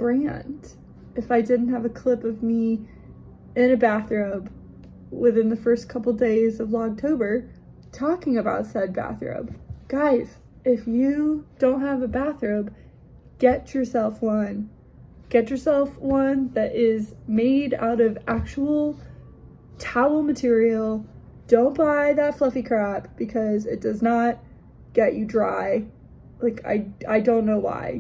brand if I didn't have a clip of me in a bathrobe within the first couple days of Vlogtober talking about said bathrobe. Guys, if you don't have a bathrobe, get yourself one. Get yourself one that is made out of actual towel material. Don't buy that fluffy crap because it does not get you dry. Like, I don't know why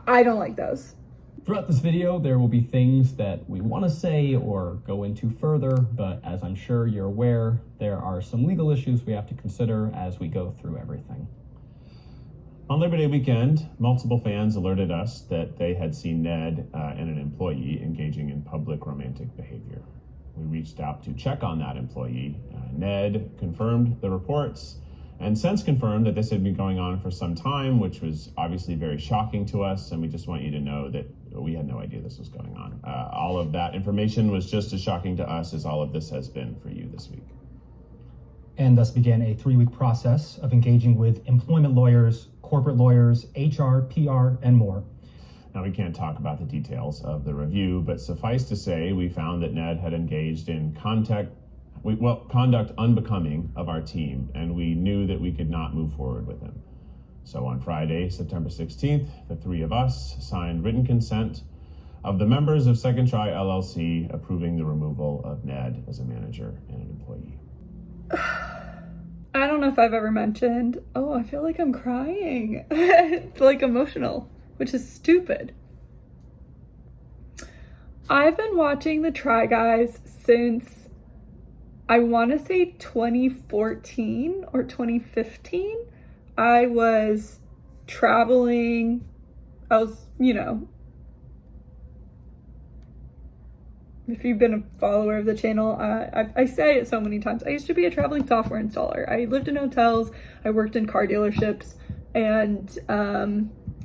I don't like those. Throughout this video, there will be things that we want to say or go into further, but as I'm sure you're aware, there are some legal issues we have to consider as we go through everything. On Labor Day weekend, multiple fans alerted us that they had seen Ned and an employee engaging in public romantic behavior. We reached out to check on that employee. Ned confirmed the reports and since confirmed that this had been going on for some time, which was obviously very shocking to us, and we just want you to know that we had no idea this was going on. All of that information was just as shocking to us as all of this has been for you this week. And thus began a 3-week process of engaging with employment lawyers, corporate lawyers, HR, PR, and more. Now, we can't talk about the details of the review, but suffice to say, we found that Ned had engaged in conduct unbecoming of our team, and we knew that we could not move forward with him. So on Friday, September 16th, the three of us signed written consent of the members of Second Try LLC approving the removal of Ned as a manager and an employee. I don't know if I've ever mentioned, oh, I feel like I'm crying. Like emotional, which is stupid. I've been watching the Try Guys since, I want to say 2014 or 2015. I was traveling. I was, if you've been a follower of the channel, I say it so many times. I used to be a traveling software installer. I lived in hotels. I worked in car dealerships, and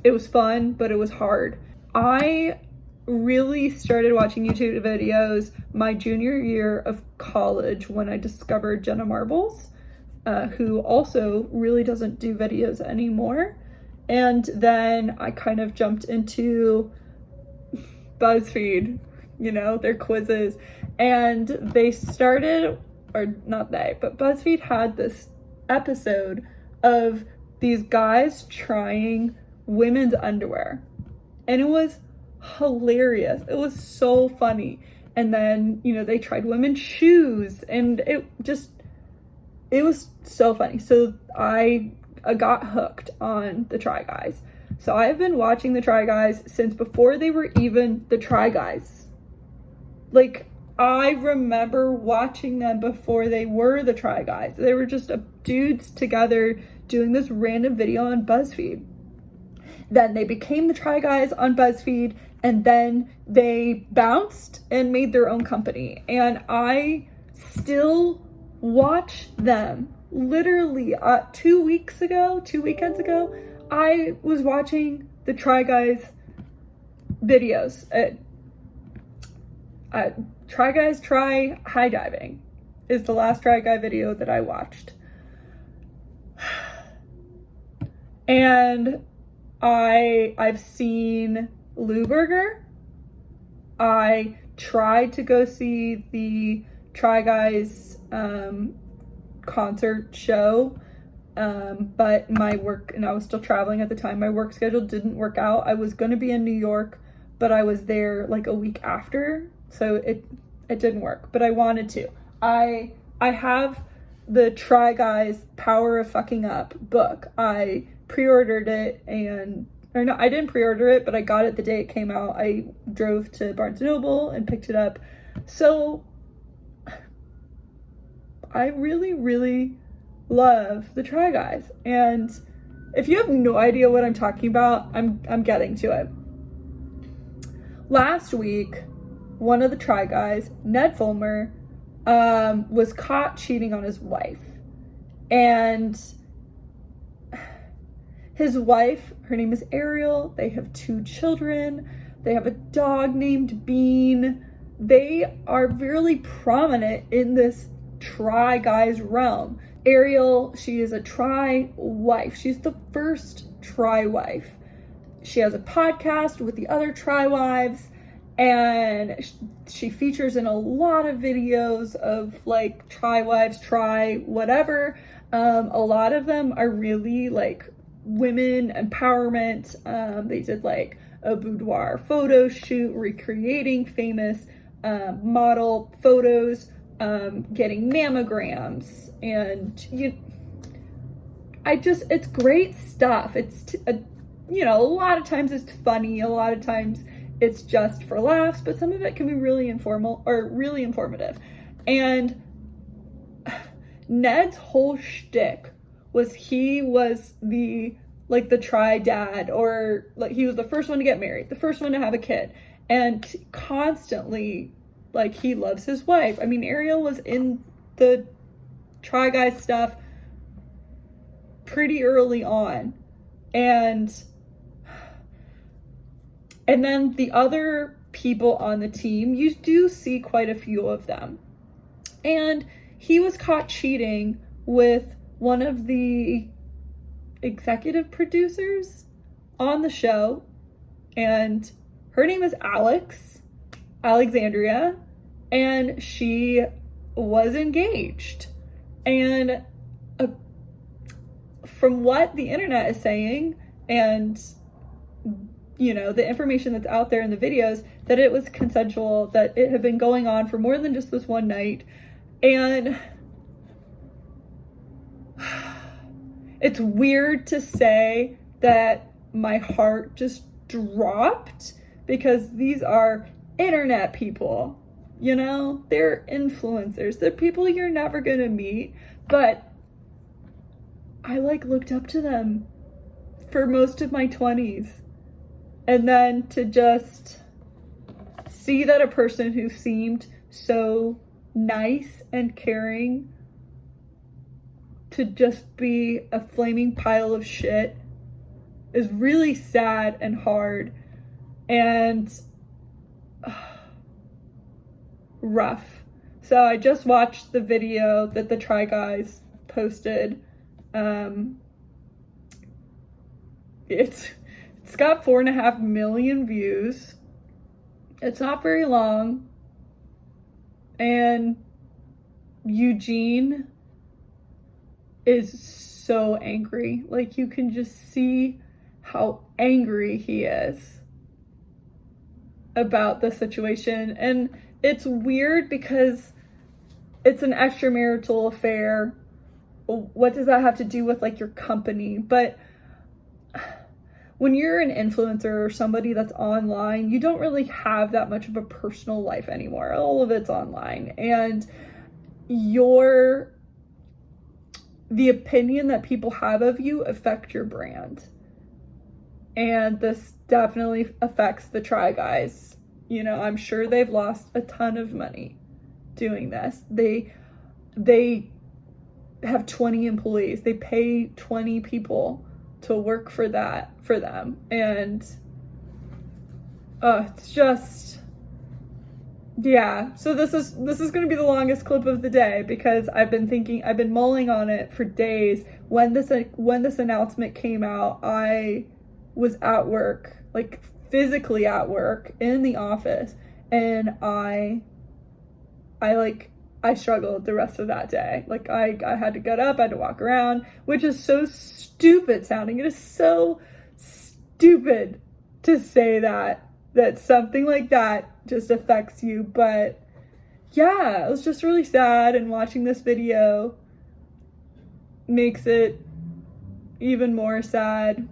it was fun, but it was hard. I really started watching YouTube videos my junior year of college when I discovered Jenna Marbles, who also really doesn't do videos anymore. And then I kind of jumped into BuzzFeed, their quizzes, and they started, or not they, but BuzzFeed had this episode of these guys trying women's underwear, and it was hilarious. It was so funny. And then, they tried women's shoes, and it was so funny. So I got hooked on the Try Guys. So I have been watching the Try Guys since before they were even the Try Guys. Like, I remember watching them before they were the Try Guys. They were just dudes together doing this random video on BuzzFeed. Then they became the Try Guys on BuzzFeed, and then they bounced and made their own company. And I still watch them. Literally 2 weekends ago, I was watching the Try Guys videos. Try Guys Try High Diving is the last Try Guy video that I watched. And I've seen Lou Burger. I tried to go see the Try Guys concert show, but my work, and I was still traveling at the time, my work schedule didn't work out. I was going to be in New York, but I was there like a week after, so it didn't work, but I wanted to. I have the Try Guys Power of Fucking Up book. I pre-ordered it, I didn't pre-order it, but I got it the day it came out. I drove to Barnes & Noble and picked it up. So I really, really love the Try Guys. And if you have no idea what I'm talking about, I'm getting to it. Last week, one of the Try Guys, Ned Fulmer, was caught cheating on his wife. And his wife, her name is Ariel. They have 2 children. They have a dog named Bean. They are really prominent in this Try Guys realm. Ariel, she is a Try wife. She's the first Try wife. she has a podcast with the other Try wives, and she features in a lot of videos of like Try wives, try whatever. A lot of them are really like women empowerment. They did like a boudoir photo shoot recreating famous model photos, getting mammograms, and it's great stuff. It's a lot of times it's funny, a lot of times it's just for laughs, but some of it can be really informal or really informative. And Ned's whole shtick was he was the Try dad, or like he was the first one to get married, the first one to have a kid, and constantly like he loves his wife. I mean, Ariel was in the Try Guys stuff pretty early on, and then the other people on the team, you do see quite a few of them. And he was caught cheating with one of the executive producers on the show, and her name is Alexandria, and she was engaged. And from what the internet is saying, and the information that's out there in the videos, that it was consensual, that it had been going on for more than just this one night. And it's weird to say that my heart just dropped, because these are internet people, they're influencers, they're people you're never gonna meet, but I looked up to them for most of my 20s. And then to just see that a person who seemed so nice and caring to just be a flaming pile of shit is really sad and hard and rough. So I just watched the video that the Try Guys posted. It's got 4.5 million views. It's not very long. And Eugene is so angry. Like, you can just see how angry he is about the situation. And it's weird because it's an extramarital affair. What does that have to do with your company? But when you're an influencer or somebody that's online, you don't really have that much of a personal life anymore. All of it's online. And the opinion that people have of you affect your brand. And this definitely affects the Try Guys. I'm sure they've lost a ton of money doing this. They have 20 employees. They pay 20 people to work for them. And it's just, yeah. So this is going to be the longest clip of the day, because I've been mulling on it for days. When this announcement came out, I was at work, physically at work in the office, and I struggled the rest of that day. I had to get up, I had to walk around, which is so stupid sounding. It is so stupid to say that something like that just affects you. But yeah, it was just really sad, and watching this video makes it even more sad.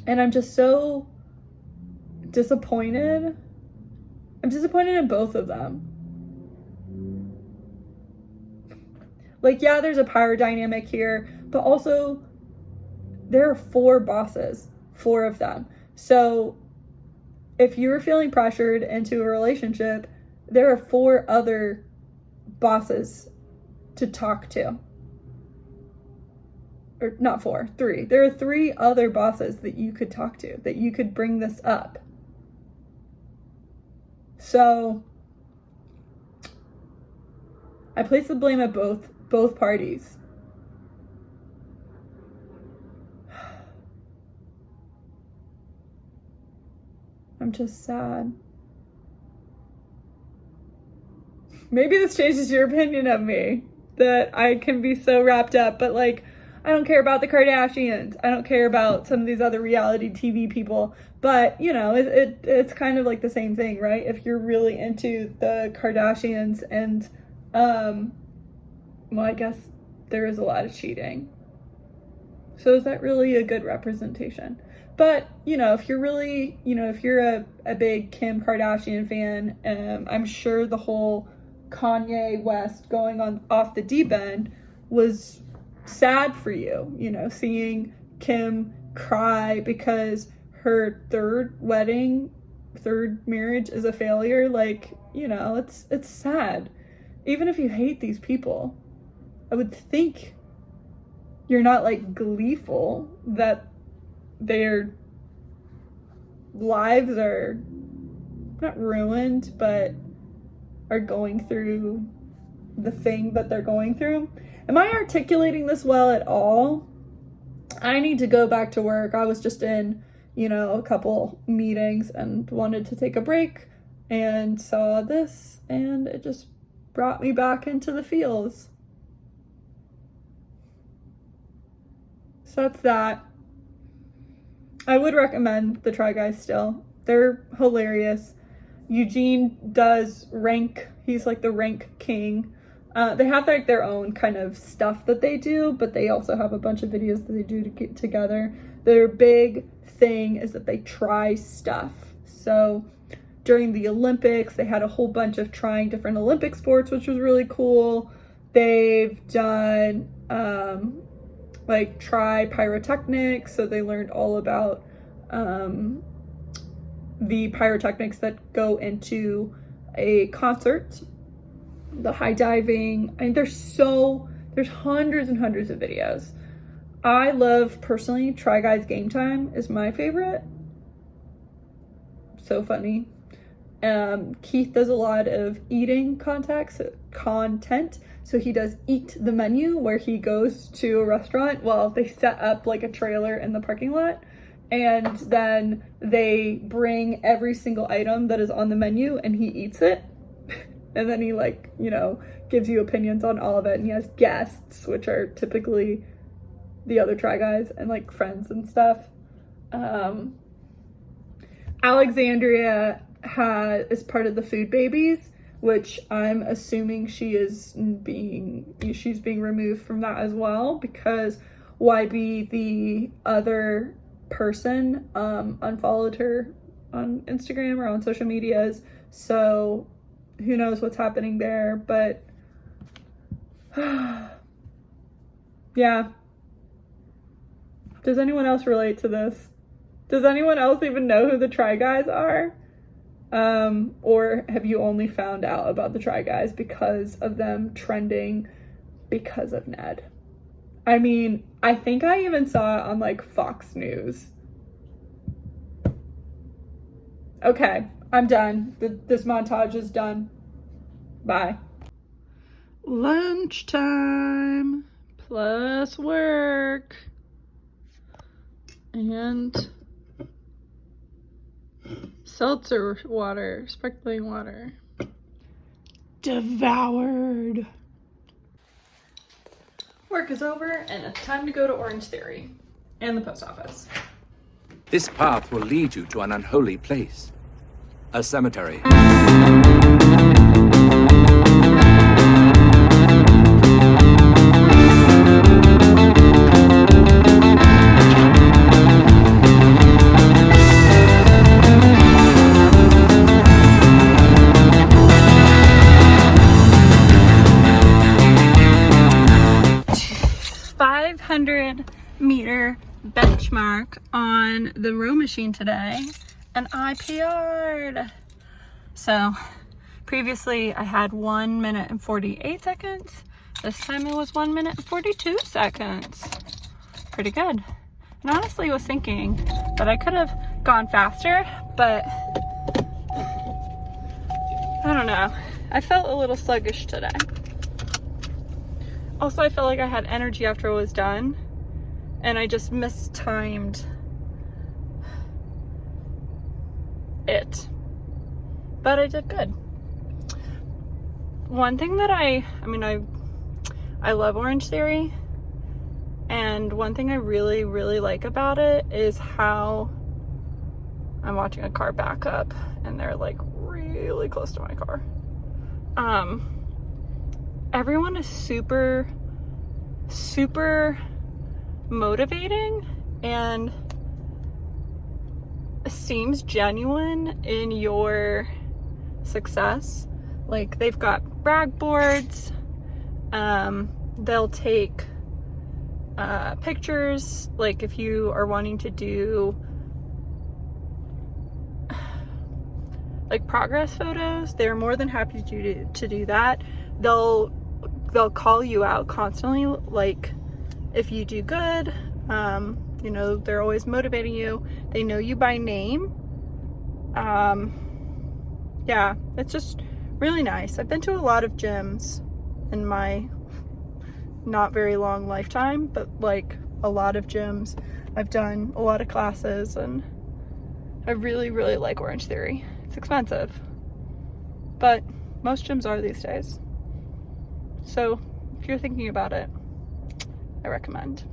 And I'm just so disappointed. I'm disappointed in both of them. Yeah, there's a power dynamic here, but also there are 4 bosses, 4 of them. So if you're feeling pressured into a relationship, there are 4 other bosses to talk to. Or not 4, 3. There are 3 other bosses that you could talk to, that you could bring this up. So I place the blame at both parties. I'm just sad. Maybe this changes your opinion of me, that I can be so wrapped up, but like, I don't care about the Kardashians. I don't care about some of these other reality TV people, but you know, it's kind of like the same thing, right? If you're really into the Kardashians and, well, I guess there is a lot of cheating. So is that really a good representation? But, you know, if you're really, you know, if you're a big Kim Kardashian fan, I'm sure the whole Kanye West going on off the deep end was sad for you, you know, seeing Kim cry because her third marriage is a failure. Like, you know, it's sad. Even if you hate these people, I would think you're not like gleeful that their lives are not ruined, but are going through the thing that they're going through. Am I articulating this well at all? I need to go back to work. I was just in, you know, a couple meetings and wanted to take a break and saw this, and it just brought me back into the feels. So that's that. I would recommend the Try Guys still. They're hilarious. Eugene does rank. He's like the rank king. They have like their own kind of stuff that they do, but they also have a bunch of videos that they do to get together. Their big thing is that they try stuff. So during the Olympics, they had a whole bunch of trying different Olympic sports, which was really cool. They've done like try pyrotechnics, so they learned all about the pyrotechnics that go into a concert, the high diving. I mean, there's hundreds and hundreds of videos. I love, personally, Try Guys Game Time is my favorite. So funny. Keith does a lot of eating content. So he does Eat the Menu, where he goes to a restaurant. Well, they set up like a trailer in the parking lot, and then they bring every single item that is on the menu and he eats it. And then he, like, you know, gives you opinions on all of it. And he has guests, which are typically the other Try Guys and like friends and stuff. Alexandria is part of the Food Babies, which I'm assuming she's being removed from that as well, because YB, the other person, unfollowed her on Instagram or on social medias. So who knows what's happening there, but yeah. Does anyone else relate to this? Does anyone else even know who the Try Guys are? Or have you only found out about the Try Guys because of them trending because of Ned? I mean, I think I even saw it on like Fox News. Okay, I'm done. This montage is done. Bye. Lunchtime plus work and seltzer water, sparkling water. Devoured. Work is over and it's time to go to Orange Theory and the post office. This path will lead you to an unholy place. A cemetery. Meter benchmark on the row machine today, and I PR'd. So previously I had 1 minute and 48 seconds. This time it was 1 minute and 42 seconds. Pretty good. And honestly was thinking that I could have gone faster, but I don't know. I felt a little sluggish today. Also, I felt like I had energy after I was done, and I just mistimed it. But I did good. One thing that I love Orange Theory, and one thing I really, really like about it is how I'm watching a car back up and they're like really close to my car. Everyone is super motivating and seems genuine in your success. Like, they've got brag boards, they'll take pictures, like if you are wanting to do like progress photos, they're more than happy to do that. They'll call you out constantly, like if you do good. You know, they're always motivating you. They know you by name. Yeah, it's just really nice. I've been to a lot of gyms in my not very long lifetime, but like a lot of gyms. I've done a lot of classes, and I really, really like Orange Theory. It's expensive, but most gyms are these days. So if you're thinking about it, I recommend.